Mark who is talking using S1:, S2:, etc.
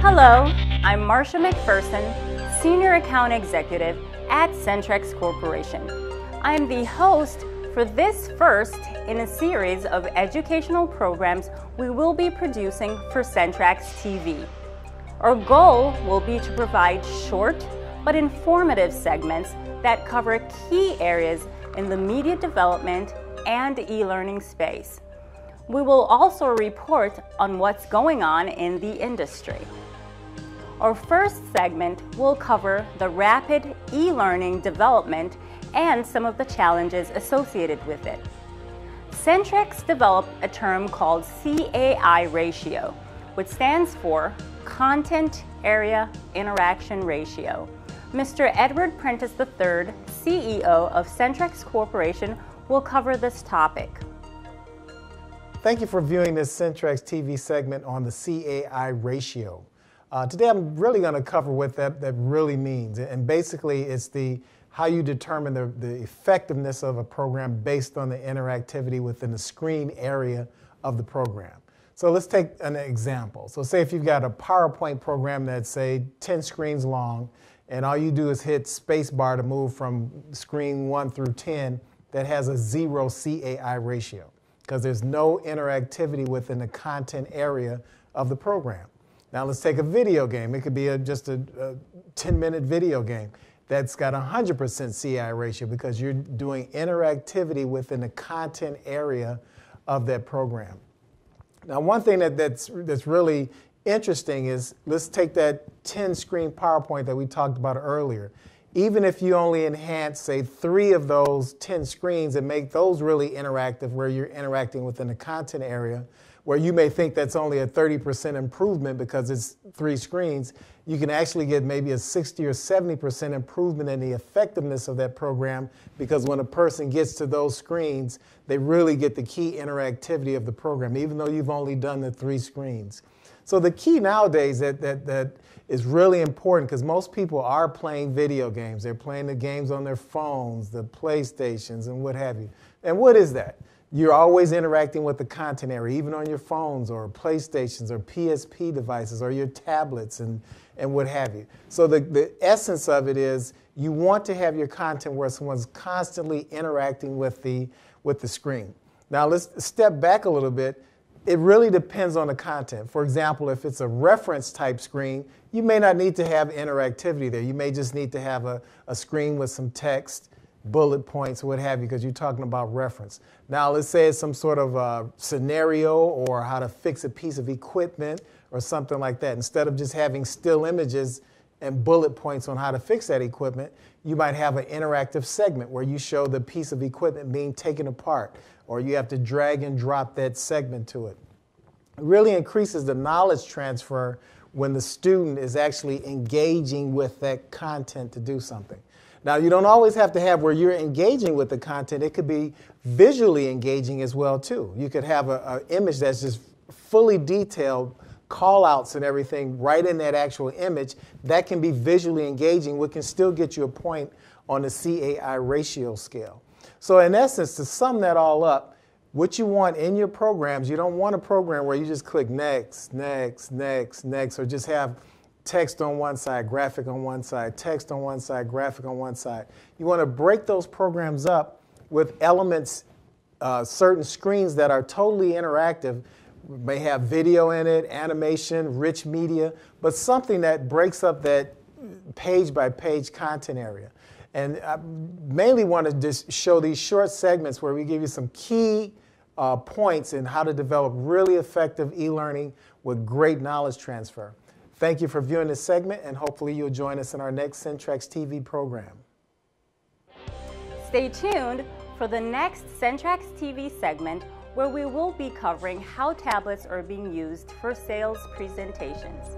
S1: Hello, I'm Marcia McPherson, Senior Account Executive at Centrex Corporation. I am the host for this first in a series of educational programs we will be producing for Centrex TV. Our goal will be to provide short but informative segments that cover key areas in the media development and e-learning space. We will also report on what's going on in the industry. Our first segment will cover the rapid e-learning development and some of the challenges associated with it. Centrex developed a term called CAI Ratio, which stands for Content Area Interaction Ratio. Mr. Edward Prentice III, CEO of Centrex Corporation, will cover this topic.
S2: Thank you for viewing this Centrex TV segment on the CAI Ratio. Today I'm really going to cover what that really means, and basically it's how you determine the effectiveness of a program based on the interactivity within the screen area of the program. So let's take an example. So say if you've got a PowerPoint program that's, say, 10 screens long, and all you do is hit spacebar to move from screen 1 through 10, that has a 0 CAI ratio, because there's no interactivity within the content area of the program. Now let's take a video game. It could be just a 10-minute video game that's got 100% CAI ratio, because you're doing interactivity within the content area of that program. Now one thing that's really interesting is, let's take that 10-screen PowerPoint that we talked about earlier. Even if you only enhance, say, 3 of those 10 screens and make those really interactive, where you're interacting within the content area, where you may think that's only a 30% improvement because it's 3 screens, you can actually get maybe a 60 or 70% improvement in the effectiveness of that program, because when a person gets to those screens, they really get the key interactivity of the program, even though you've only done the 3 screens. So the key nowadays that is really important, because most people are playing video games. They're playing the games on their phones, the PlayStations, and what have you. And what is that? You're always interacting with the content area, even on your phones or PlayStations or PSP devices or your tablets and what have you. So the essence of it is, you want to have your content where someone's constantly interacting with the screen. Now let's step back a little bit. It really depends on the content. For example, if it's a reference type screen, you may not need to have interactivity there. You may just need to have a screen with some text, bullet points, what have you, because you're talking about reference. Now let's say it's some sort of scenario, or how to fix a piece of equipment or something like that. Instead of just having still images and bullet points on how to fix that equipment, you might have an interactive segment where you show the piece of equipment being taken apart, or you have to drag and drop that segment to it. It really increases the knowledge transfer when the student is actually engaging with that content to do something. Now, you don't always have to have where you're engaging with the content. It could be visually engaging as well, too. You could have an image that's just fully detailed, call-outs and everything right in that actual image. That can be visually engaging, which can still get you a point on the CAI ratio scale. So in essence, to sum that all up, what you want in your programs, you don't want a program where you just click next, next, next, next, or just have text on one side, graphic on one side, text on one side, graphic on one side. You want to break those programs up with elements, certain screens that are totally interactive, may have video in it, animation, rich media, but something that breaks up that page-by-page content area. And I mainly want to just show these short segments where we give you some key points in how to develop really effective e-learning with great knowledge transfer. Thank you for viewing this segment, and hopefully you'll join us in our next Centrex TV program.
S1: Stay tuned for the next Centrex TV segment, where we will be covering how tablets are being used for sales presentations.